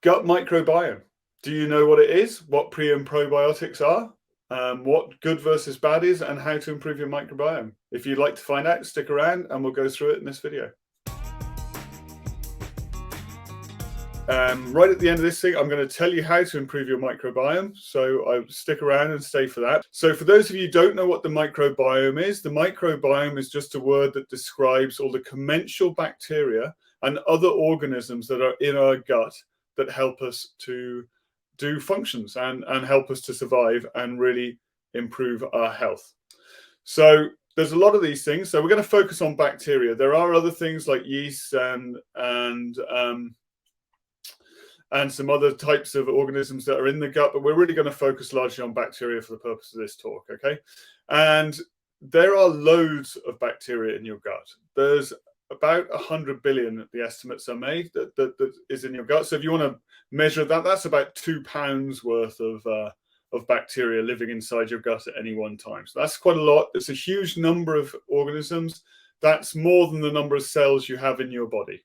Gut microbiome. Do you know what it is? What pre and probiotics are? What good versus bad is, and how to improve your microbiome? If you'd like to find out, stick around and we'll go through it in this video. Right at the end of this thing, I'm going to tell you how to improve your microbiome. So stick around and stay for that. So for those of you who don't know what the microbiome is just a word that describes all the commensal bacteria and other organisms that are in our gut that help us to do functions and help us to survive and really improve our health. So there's a lot of these things. So we're going to focus on bacteria. There are other things like yeast and some other types of organisms that are in the gut, but we're really going to focus largely on bacteria for the purpose of this talk, okay? And there are loads of bacteria in your gut. There's about 100 billion, the estimates are made, that is in your gut. So if you want to measure that, that's about 2 pounds worth of bacteria living inside your gut at any one time. So that's quite a lot. It's a huge number of organisms. That's more than the number of cells you have in your body.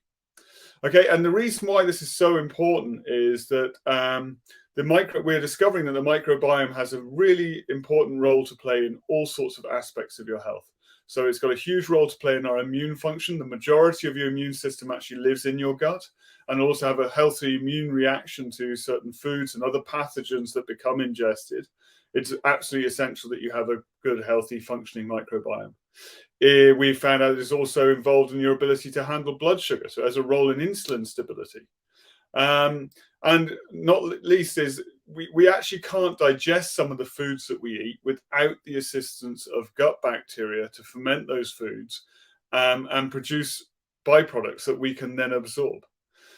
Okay, and the reason why this is so important is that we're discovering that the microbiome has a really important role to play in all sorts of aspects of your health. So it's got a huge role to play in our immune function. The majority of your immune system actually lives in your gut, and also have a healthy immune reaction to certain foods and other pathogens that become ingested. It's absolutely essential that you have a good, healthy, functioning microbiome. We found out it's also involved in your ability to handle blood sugar, so it has a role in insulin stability. And not least is we actually can't digest some of the foods that we eat without the assistance of gut bacteria to ferment those foods and produce byproducts that we can then absorb.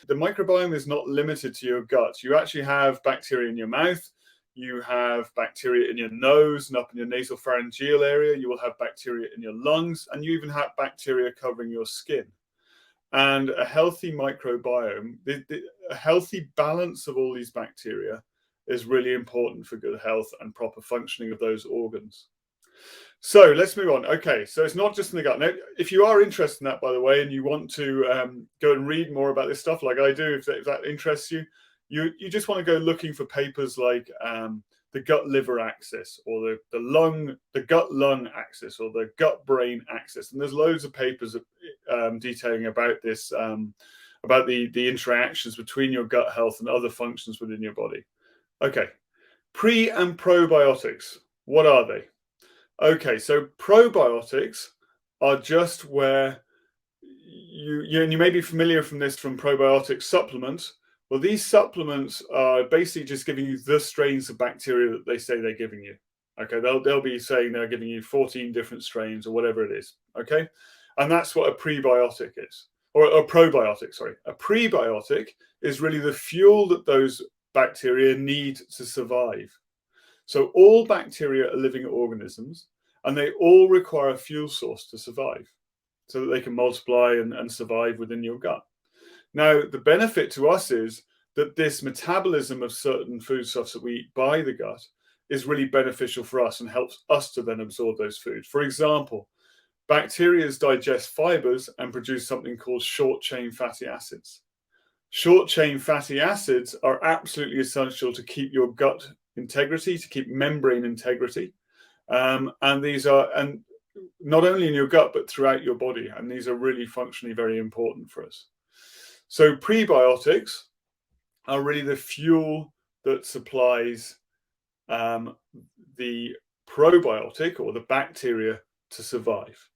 The microbiome is not limited to your gut. You actually have bacteria in your mouth. You have bacteria in your nose and up in your nasopharyngeal area. You will have bacteria in your lungs, and you even have bacteria covering your skin. And a healthy microbiome, a healthy balance of all these bacteria is really important for good health and proper functioning of those organs. So let's move on. Okay, so it's not just in the gut. Now, if you are interested in that, by the way, and you want to go and read more about this stuff like I do, if that interests you, you just want to go looking for papers like the gut-liver axis, or the gut-lung axis, or the gut-brain axis. And there's loads of papers detailing about this, about the interactions between your gut health and other functions within your body. Okay, pre and probiotics, what are they? Okay, so probiotics are just where you may be familiar from probiotic supplements. Well, these supplements are basically just giving you the strains of bacteria that they say they're giving you. Okay, they'll be saying they're giving you 14 different strains or whatever it is. Okay, and that's what a prebiotic is, or a probiotic. Sorry, a prebiotic is really the fuel that those bacteria need to survive. So all bacteria are living organisms, and they all require a fuel source to survive, so that they can multiply and survive within your gut. Now, the benefit to us is that this metabolism of certain foodstuffs that we eat by the gut is really beneficial for us and helps us to then absorb those foods. For example, bacteria digest fibers and produce something called short-chain fatty acids. Short-chain fatty acids are absolutely essential to keep your gut integrity, to keep membrane integrity. And these are not only in your gut, but throughout your body. And these are really functionally very important for us. So prebiotics are really the fuel that supplies the probiotic, or the bacteria, to survive.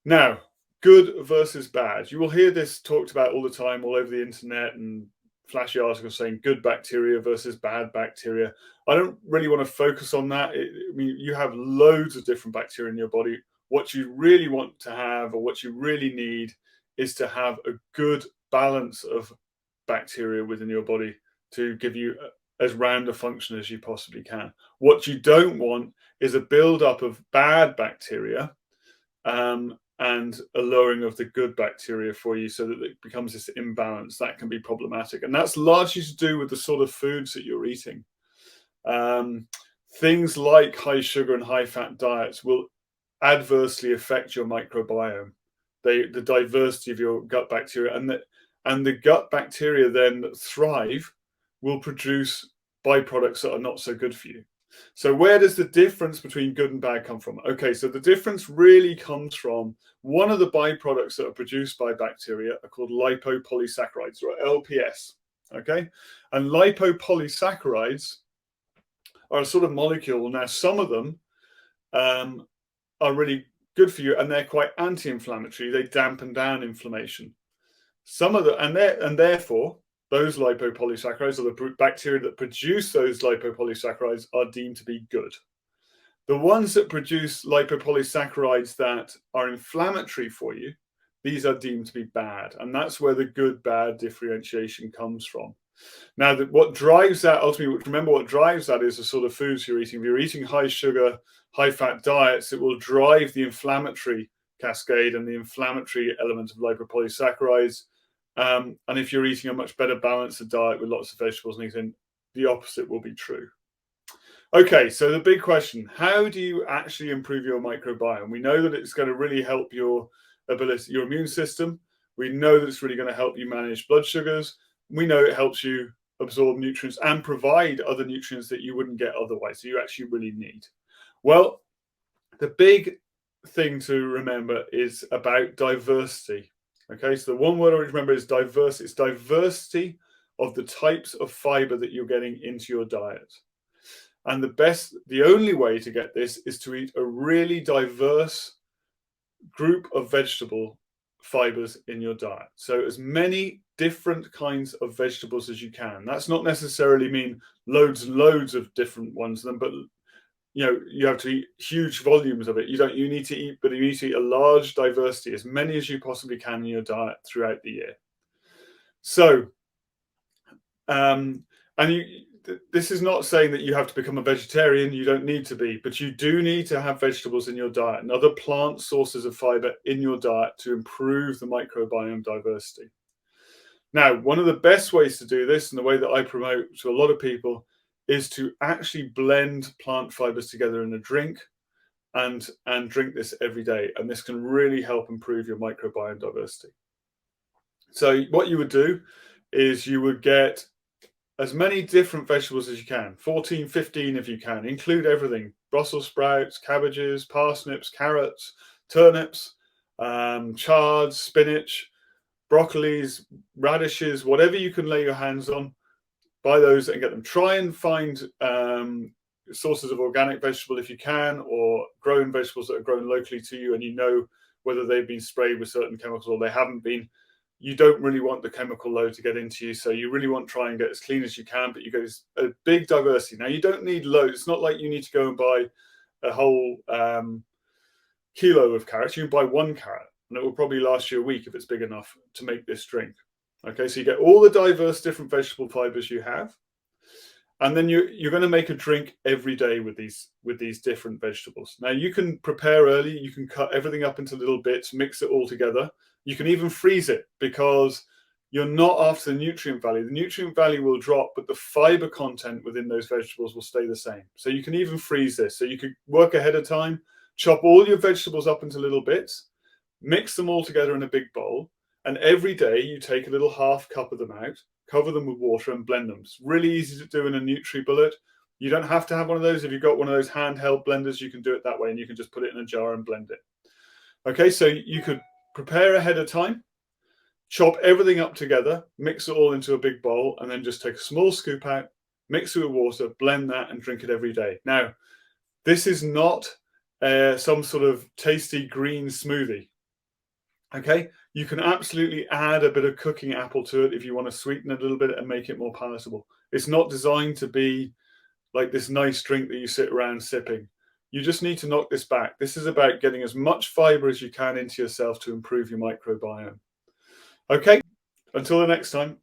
Now, good versus bad. You will hear this talked about all the time, all over the internet, and flashy articles saying good bacteria versus bad bacteria. I don't really want to focus on that. I mean, you have loads of different bacteria in your body. What you really want to have, or what you really need, is to have a good balance of bacteria within your body to give you as round a function as you possibly can. What you don't want is a buildup of bad bacteria and a lowering of the good bacteria for you, so that it becomes this imbalance. That can be problematic, and that's largely to do with the sort of foods that you're eating. Things like high sugar and high fat diets will adversely affect your microbiome, the diversity of your gut bacteria, and the gut bacteria then that thrive will produce byproducts that are not so good for you. So where does the difference between good and bad come from? Okay, so the difference really comes from one of the byproducts that are produced by bacteria are called lipopolysaccharides, or LPS. Okay, and lipopolysaccharides are a sort of molecule. Now, some of them are really good for you, and they're quite anti-inflammatory. They dampen down inflammation. Some of the and therefore those lipopolysaccharides, or the bacteria that produce those lipopolysaccharides, are deemed to be good. The ones that produce lipopolysaccharides that are inflammatory for you, these are deemed to be bad, and that's where the good-bad differentiation comes from. Now, what drives that ultimately, remember what drives that is the sort of foods you're eating. If you're eating high sugar, high fat diets, it will drive the inflammatory cascade and the inflammatory element of lipopolysaccharides. And if you're eating a much better balanced diet with lots of vegetables and anything, the opposite will be true. Okay, so the big question, how do you actually improve your microbiome? We know that it's going to really help your ability, your immune system. We know that it's really going to help you manage blood sugars. We know it helps you absorb nutrients and provide other nutrients that you wouldn't get otherwise, so you actually really need. Well, the big thing to remember is about diversity. Okay, so the one word I always remember is diversity. It's diversity of the types of fiber that you're getting into your diet. And the only way to get this is to eat a really diverse group of vegetable fibers in your diet. So as many different kinds of vegetables as you can. That's not necessarily mean loads and loads of different ones of them, but you have to eat huge volumes of it. You need to eat a large diversity, as many as you possibly can in your diet throughout the year. So, this is not saying that you have to become a vegetarian. You don't need to be, but you do need to have vegetables in your diet and other plant sources of fiber in your diet to improve the microbiome diversity. Now, one of the best ways to do this, and the way that I promote to a lot of people, is to actually blend plant fibers together in a drink and drink this every day. And this can really help improve your microbiome diversity. So what you would do is you would get as many different vegetables as you can, 14, 15 if you can, include everything: Brussels sprouts, cabbages, parsnips, carrots, turnips, chards, spinach, broccolis, radishes, whatever you can lay your hands on, buy those and get them. Try and find sources of organic vegetable if you can, or grown vegetables that are grown locally to you, and you know whether they've been sprayed with certain chemicals or they haven't been. You don't really want the chemical load to get into you, so you really want to try and get as clean as you can, but you get a big diversity. Now, you don't need loads. It's not like you need to go and buy a whole kilo of carrots. You can buy one carrot, and it will probably last you a week if it's big enough to make this drink. Okay, so you get all the diverse different vegetable fibers you have, and then you're going to make a drink every day with these different vegetables. Now, you can prepare early. You can cut everything up into little bits, mix it all together. You can even freeze it, because you're not after the nutrient value. The nutrient value will drop, but the fiber content within those vegetables will stay the same. So you can even freeze this. So you could work ahead of time, chop all your vegetables up into little bits, mix them all together in a big bowl, and every day you take a little half cup of them out, cover them with water and blend them. It's really easy to do in a NutriBullet. You don't have to have one of those. If you've got one of those handheld blenders, you can do it that way, and you can just put it in a jar and blend it. Okay, so you could prepare ahead of time, chop everything up together, mix it all into a big bowl, and then just take a small scoop out, mix it with water, blend that, and drink it every day. Now, this is not some sort of tasty green smoothie. Okay, you can absolutely add a bit of cooking apple to it if you want to sweeten it a little bit and make it more palatable. It's not designed to be like this nice drink that you sit around sipping. You just need to knock this back. This is about getting as much fiber as you can into yourself to improve your microbiome. Okay, until the next time.